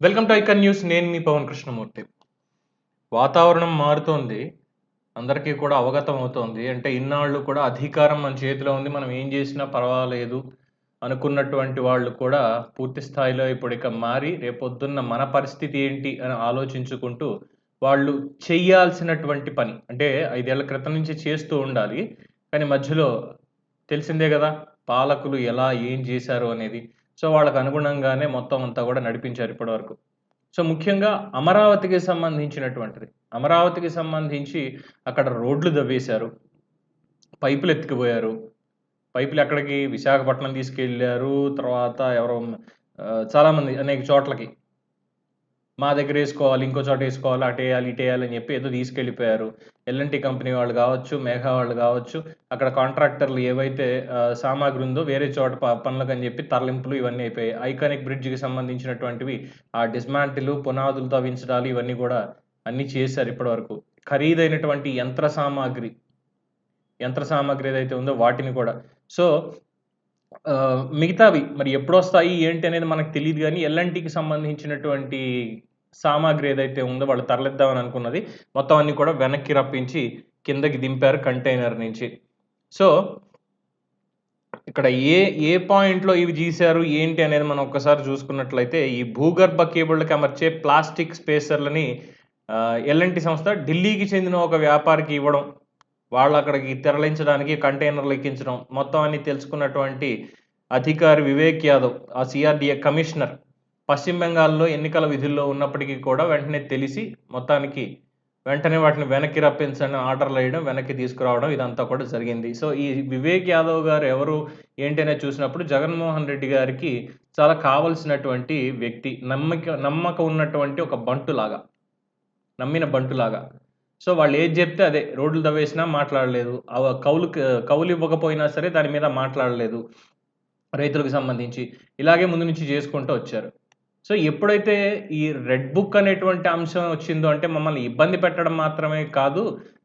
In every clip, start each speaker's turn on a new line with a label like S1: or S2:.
S1: Welcome to icon news. నేను మీ పవన్ కృష్ణమూర్తి. వాతావరణం మారుతోంది. అందరికీ కూడా అవగతం అవుతోంది. అంటే ఇన్నాళ్ళు కూడా అధికారం మన చేతిలో ఉంది. మనం ఏం చేసినా పర్వాలేదు అనుకున్నటువంటి వాళ్ళు కూడా పూర్తి స్థాయిలో ఇప్పుడిక మారి రేపొద్దున్న మన పరిస్థితి ఏంటి అని ఆలోచించుకుంటూ వాళ్ళు చెయ్యాల్సినటువంటి పని అంటే 5 ఏళ్ల క్రితం నుంచి చేస్తూ ఉండాలి. కానీ మధ్యలో తెలిసిందే గదా! పాలకులు ఎలా ఏం చేశారు అనేది. సో, వాళ్ళకి అనుగుణంగానే మొత్తం అంతా గూడా నడిపించారు ఇప్పటివరకు. సో, ముఖ్యంగా అమరావతికి సంబంధించినటువంటిది. అమరావతికి సంబంధించి అక్కడ రోడ్లు దవ్వేశారు. పైపులు ఎత్తుకుపోయారు. పైపులెక్కడికి? విశాఖపట్నం తీసుకెళ్లారు. తర్వాత ఎవరో చాలామంది అనేక చోట్లకి. మా దగ్గరేసుకోవాలి, ఇంకో చోటేసుకోవాలి, అటేయాలి, ఇటేయాలి అని చెప్పి ఏదో తీసుకెళ్ళిపోయారు. ఎల్&టీ కంపెనీ వాళ్ళు గావచ్చు, మేఘా వాళ్ళు గావచ్చు, అక్కడ కాంట్రాక్టర్లు ఏవైతే సామాగ్రి ఉందో వేరే చోట పనులకని చెప్పి తరలింపులు ఇవన్నీ అయిపోయాయి. ఐకానిక్ బ్రిడ్జ్‌కి సంబంధించినటువంటివి ఆ డిస్మాంటిలు, పునాదులు తవ్వించడాలు ఇవన్నీ గూడా అన్నీ చేశారు ఇప్పటివరకు. ఖరీదైనటువంటి యంత్ర సామాగ్రి ఏదైతే ఉందో వాటిని కూడా. సో, మిగతావి మరి ఎప్పుడొస్తాయి ఏంటి అనేది మనకు తెలీదు గానీ, ఎల్&టీకి సంబంధించినటువంటి సామాగ్రి ఏదైతే ఉందో వాళ్ళు తరలిద్దామని అనుకున్నది మొత్తం అన్నీ కూడా వెనక్కి రప్పించి కిందకి దింపారు కంటైనర్ నుంచి. సో, ఇక్కడ ఏ ఏ పాయింట్‌లో ఇవి గీశారు ఏంటి అనేది మనం ఒక్కసారి చూసుకున్నట్లయితే ఈ భూగర్భ కేబుళ్ళకి అమర్చే ప్లాస్టిక్ స్పేసర్‌లని ఎల్&టీ సంస్థ ఢిల్లీకి చెందిన ఒక వ్యాపారికి ఇవ్వడం. వాళ్ళక్కడికి తరలించడానికి కంటైనర్‌లు ఎక్కించడం. మొత్తం అన్నీ తెలుసుకున్నటువంటి అధికారి వివేక్ యాదవ్, ఆ సీఆర్‌డీఏ కమిషనర్ పశ్చిమ బెంగాల్‌లో ఎన్నికల విధుల్లో ఉన్నప్పటికీ కూడా వెంటనే తెలిసి మొత్తానికి వెంటనే వాటిని వెనక్కి రప్పించని ఆర్డర్‌లేయడం, వెనక్కి తీసుకురావడం ఇదంతా కూడా జరిగింది. సో, ఈ వివేక్ యాదవ్ గారు ఎవరు, ఏంటి అనేది చూసినప్పుడు జగన్మోహన్ రెడ్డి గారికి చాలా కావాల్సినటువంటి వ్యక్తి. నమ్మకం ఉన్నటువంటి ఒక బంటులాగా. నమ్మిన బంటులాగా. సో, వాళ్ళేది జెప్తే అదే. రోడ్లు తవ్వేసినా మాట్లాడలేదు. కౌలివ్వకపోయినా సరే దాని మీద మాట్లాడలేదు. రైతులకు సంబంధించి. ఇలాగే ముందు నుంచి జేసుకుంటూ వచ్చారు. సో, ఎప్పుడైతే ఈ రెడ్ బుక్ అనేటువంటి అంశం వచ్చిందో అంటే మమ్మల్ని ఇబ్బంది పెట్టడం మాత్రమే కాదు,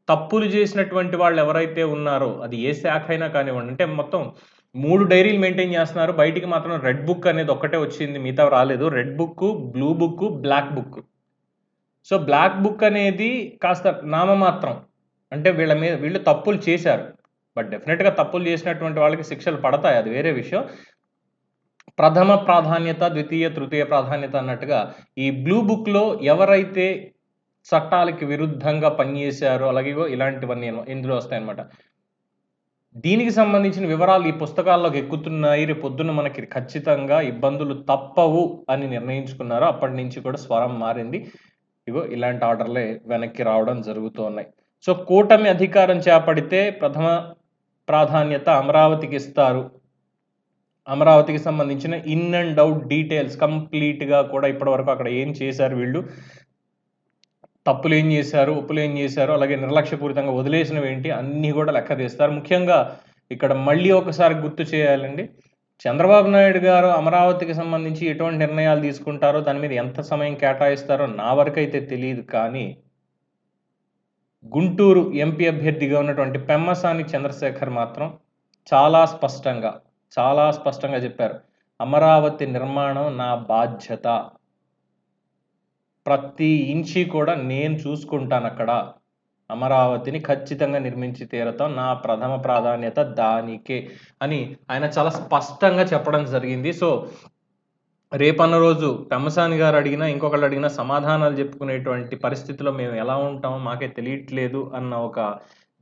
S1: తప్పులు జేసినటువంటి వాళ్ళెవరైతే ఉన్నారో, అది ఏ శాఖ అయినా కానివ్వండి. అంటే మొత్తం 3 డైరీలు మెయింటైన్ జేస్తున్నారు. బయటికి మాత్రం రెడ్ బుక్ అనేది ఒక్కటే వచ్చింది. మిగతావి రాలేదు. Red book, blue book, black book. So, black book అనేది కాస్త నామమాత్రం. అంటే వీళ్ళు తప్పులు చేశారు. బట్ డెఫినిట్‌గా తప్పులు చేసినటువంటి వాళ్ళకి శిక్షలు పడతాయి. అది వేరే విషయం. ప్రథమ ప్రాధాన్యత, ద్వితీయ, తృతీయ ప్రాధాన్యత అన్నట్టుగా ఈ బ్లూ బుక్‌లో ఎవరైతే చట్టాలకి విరుద్ధంగా పనిచేశారో అలాగే ఇలాంటివన్నీ ఇందులో వస్తాయన్నమాట. దీనికి సంబంధించిన వివరాలు ఈ పుస్తకాల్లోకి ఎక్కుతున్నాయి. రేపొద్దున మనకి ఖచ్చితంగా ఇబ్బందులు తప్పవు అని నిర్ణయించుకున్నారు. అప్పటినుంచి కూడా స్వరం మారింది. ఇగో ఇలాంటి ఆర్డర్‌లే వెనక్కి రావడం జరుగుతూ ఉన్నాయి. సో, కూటమి అధికారం చేపడితే ప్రథమ ప్రాధాన్యత అమరావతికిస్తారు. అమరావతికి సంబంధించిన ఇన్ అండ్ ఔట్ డీటెయిల్స్ కంప్లీట్‌గా కూడా ఇప్పటివరకు అక్కడ ఏం చేశారు వీళ్ళు, తప్పులేం చేశారు, ఒప్పులేం చేశారు, అలాగే నిర్లక్ష్యపూరితంగా వదిలేసినవేంటి అన్నీ కూడా లెక్క తీస్తారు. ముఖ్యంగా ఇక్కడ మళ్ళీ ఒకసారి గుర్తు చేయాలండి. చంద్రబాబు నాయుడు గారు అమరావతికి సంబంధించి ఎటువంటి నిర్ణయాలు తీసుకుంటారో, దాని మీద ఎంత సమయం కేటాయిస్తారో నా వరకైతే తెలీదు. కానీ, గుంటూరు ఎంపీ అభ్యర్థిగా ఉన్నటువంటి పెమ్మసాని చంద్రశేఖర్ మాత్రం చాలా స్పష్టంగా చెప్పారు. అమరావతి నిర్మాణం నా బాధ్యత. ప్రతి ఇంచి కూడా నేను చూసుకుంటానక్కడ. అమరావతిని ఖచ్చితంగా నిర్మించి తీరతాం. నా ప్రథమ ప్రాధాన్యత దానికే అని ఆయన చాలా స్పష్టంగా చెప్పడం జరిగింది. సో, రేపన్న రోజు పెమ్మసాని గారు అడిగినా, ఇంకొకళ్ళు అడిగినా సమాధానాలు చెప్పుకునేటువంటి పరిస్థితిలో మేము ఎలా ఉంటామో మాకే తెలియట్లేదు అన్న ఒక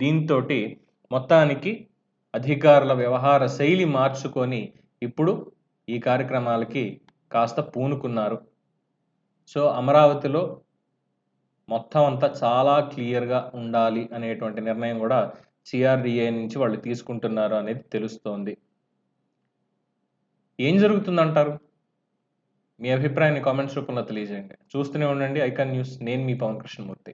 S1: దీంతోటి మొత్తానికి అధికారుల వ్యవహార శైలి మార్చుకొని ఇప్పుడు ఈ కార్యక్రమాలకి కాస్త పూనుకున్నారు. సో, అమరావతిలో మొత్తం అంతా చాలా క్లియర్‌గా ఉండాలి అనేటువంటి నిర్ణయం గూడా సీఆర్‌డీఏ నుంచి వాళ్ళు తీసుకుంటున్నారు అనేది తెలుస్తోంది. ఏం జరుగుతుందంటారు? మీ అభిప్రాయాన్ని కామెంట్స్ రూపంలో తెలియజేయండి. చూస్తూనే ఉండండి ఐకాన్ న్యూస్. నేను మీ పవన్ కృష్ణమూర్తి.